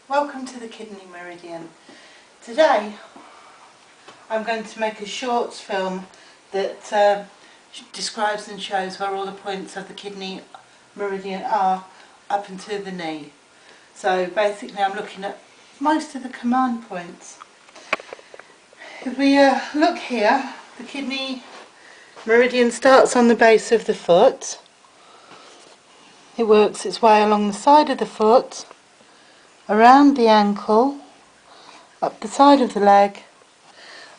Welcome to the Kidney Meridian. Today I'm going to make a short film that describes and shows where all the points of the kidney meridian are up into the knee. So basically I'm looking at most of the command points. If we look here, the kidney meridian starts on the base of the foot. It works its way along the side of the foot, around the ankle, up the side of the leg,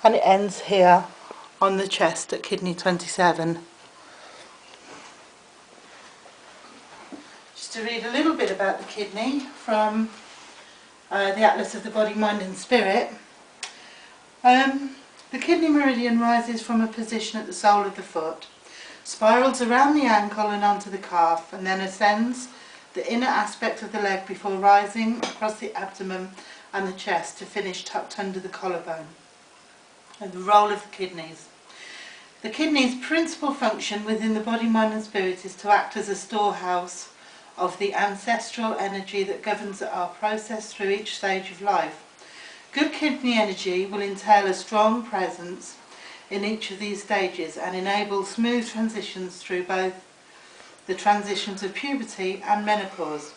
and it ends here on the chest at kidney 27. Just to read a little bit about the kidney from the Atlas of the Body, Mind and Spirit. The kidney meridian rises from a position at the sole of the foot, spirals around the ankle and onto the calf, and then ascends the inner aspect of the leg before rising across the abdomen and the chest to finish tucked under the collarbone. And the role of the kidneys. The kidney's principal function within the body, mind and spirit is to act as a storehouse of the ancestral energy that governs our process through each stage of life. Good kidney energy will entail a strong presence in each of these stages and enable smooth transitions through both the transitions of puberty and menopause.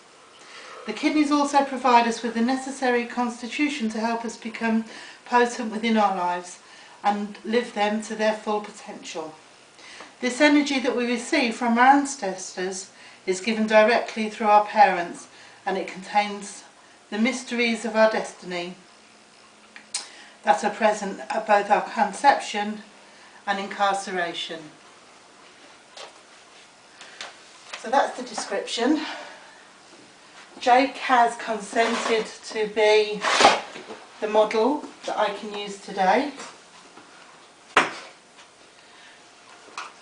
The kidneys also provide us with the necessary constitution to help us become potent within our lives and live them to their full potential. This energy that we receive from our ancestors is given directly through our parents, and it contains the mysteries of our destiny that are present at both our conception and incarceration. So that's the description. Jake has consented to be the model that I can use today.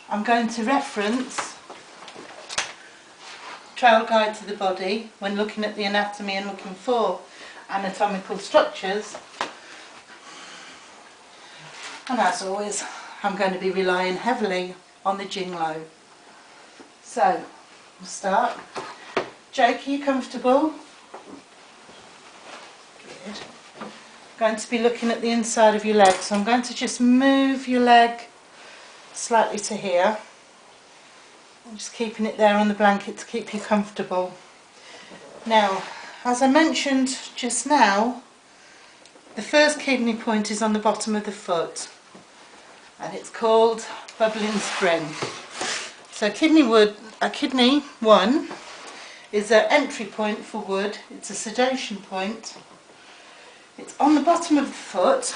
I'm going to reference Trail Guide to the Body when looking at the anatomy and looking for anatomical structures. And as always, I'm going to be relying heavily on the Jinglo. So, we'll start. Jake, are you comfortable? Good. I'm going to be looking at the inside of your leg, so I'm going to just move your leg slightly to here. I'm just keeping it there on the blanket to keep you comfortable. Now, as I mentioned just now, the first kidney point is on the bottom of the foot, and it's called Bubbling Spring. So kidney 1 is an entry point for wood. It's a sedation point. It's on the bottom of the foot,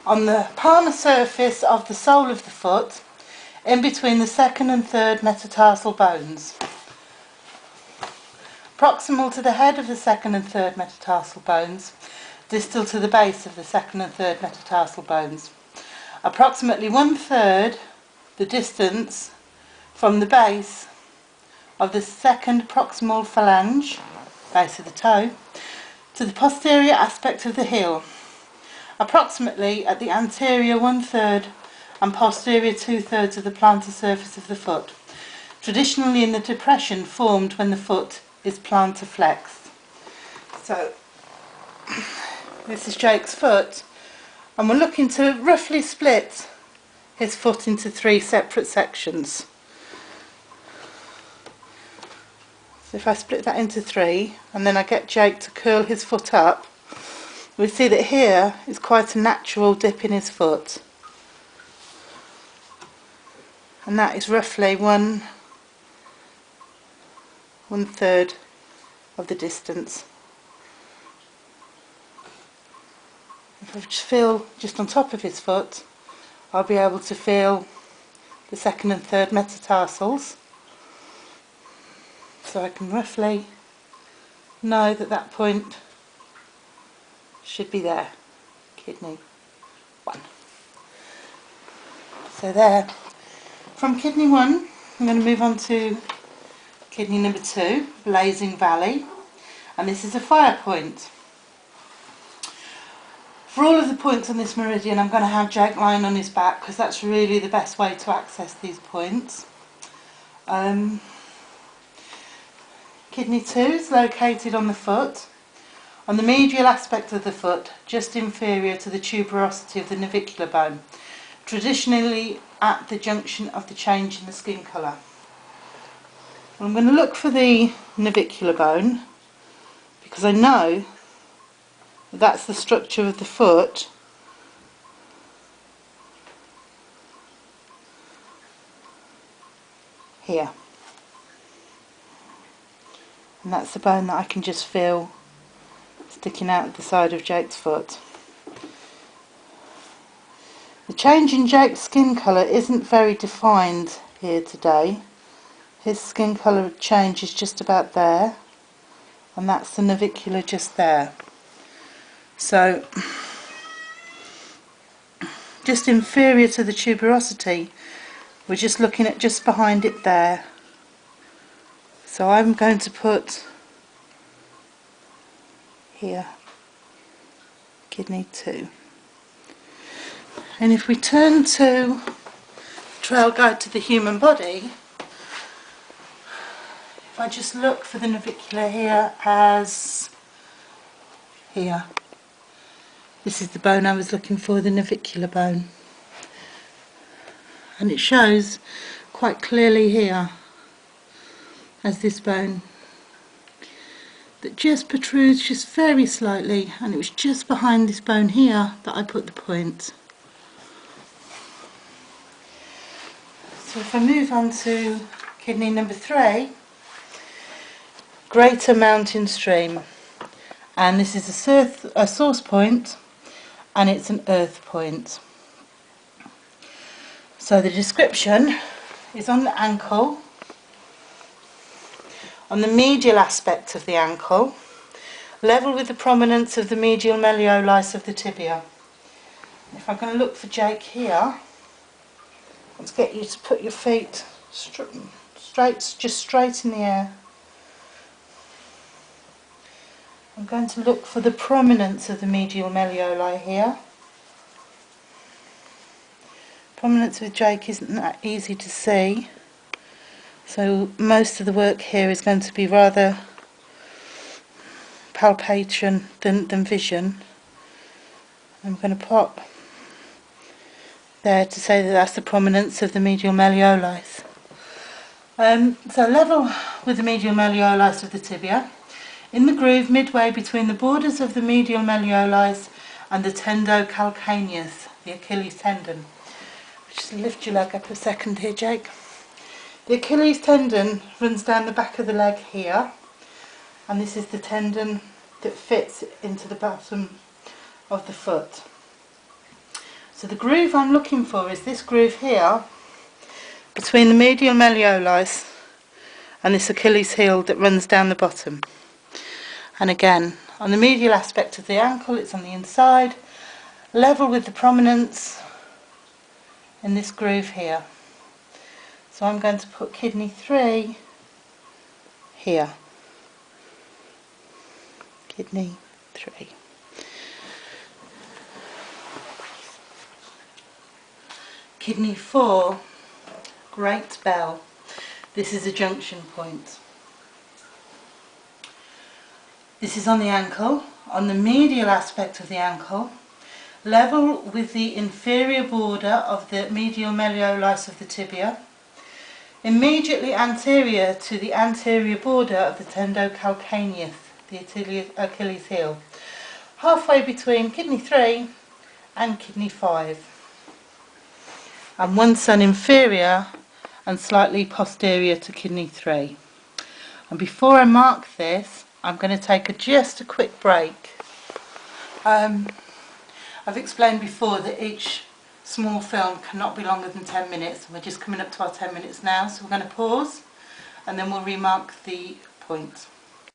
on the palmar surface of the sole of the foot, in between the second and third metatarsal bones. Proximal to the head of the second and third metatarsal bones, distal to the base of the second and third metatarsal bones. Approximately 1/3 the distance from the base of the second proximal phalange, base of the toe, to the posterior aspect of the heel. Approximately at the anterior 1/3 and posterior 2/3 of the plantar surface of the foot, traditionally in the depression formed when the foot is plantar flexed. So this is Jake's foot, and we're looking to roughly split his foot into 3 separate sections. So if I split that into 3 and then I get Jake to curl his foot up, we see that here is quite a natural dip in his foot, and that is roughly 1/3 of the distance. If I just feel just on top of his foot, I'll be able to feel the second and third metatarsals, so I can roughly know that that point should be there, kidney 1. So there. From kidney 1, I'm going to move on to kidney number 2, Blazing Valley, and this is a fire point. For all of the points on this meridian, I'm going to have Jake lying on his back because that's really the best way to access these points. Kidney 2 is located on the foot, on the medial aspect of the foot, just inferior to the tuberosity of the navicular bone, traditionally at the junction of the change in the skin colour. I'm going to look for the navicular bone because I know that that's the structure of the foot here. And that's the bone that I can just feel sticking out the side of Jake's foot. The change in Jake's skin colour isn't very defined here today. His skin colour change is just about there, and that's the navicular just there. So, just inferior to the tuberosity, we're just looking at just behind it there. So I'm going to put here, kidney 2. And if we turn to Trail Guide to the Human Body, if I just look for the navicular here as here, this is the bone I was looking for, the navicular bone. And it shows quite clearly here as this bone that just protrudes just very slightly, and it was just behind this bone here that I put the point. So if I move on to kidney number 3, Greater Mountain Stream, and this is a source point and it's an earth point. So the description is on the ankle, on the medial aspect of the ankle, level with the prominence of the medial malleolus of the tibia. If I'm going to look for Jake here, let's get you to put your feet straight in the air. I'm going to look for the prominence of the medial malleoli here. Prominence with Jake isn't that easy to see, so most of the work here is going to be rather palpation than vision. I'm going to pop there to say that that's the prominence of the medial malleolus. So level with the medial malleolus of the tibia, in the groove midway between the borders of the medial malleolus and the tendocalcaneus, the Achilles tendon. Just lift your leg up a second here, Jake. The Achilles tendon runs down the back of the leg here, and this is the tendon that fits into the bottom of the foot. So the groove I'm looking for is this groove here between the medial malleolus and this Achilles heel that runs down the bottom. And again, on the medial aspect of the ankle, it's on the inside, level with the prominence in this groove here. So I'm going to put kidney 3 here. Kidney 3. Kidney 4, Great Bell. This is a junction point. This is on the ankle, on the medial aspect of the ankle, level with the inferior border of the medial malleolus of the tibia, immediately anterior to the anterior border of the tendocalcaneus, the Achilles heel, halfway between kidney 3 and kidney 5, and one cell inferior and slightly posterior to kidney 3. And before I mark this, I'm going to take just a quick break. I've explained before that each small film cannot be longer than 10 minutes. We're just coming up to our 10 minutes now, so we're going to pause and then we'll remark the point.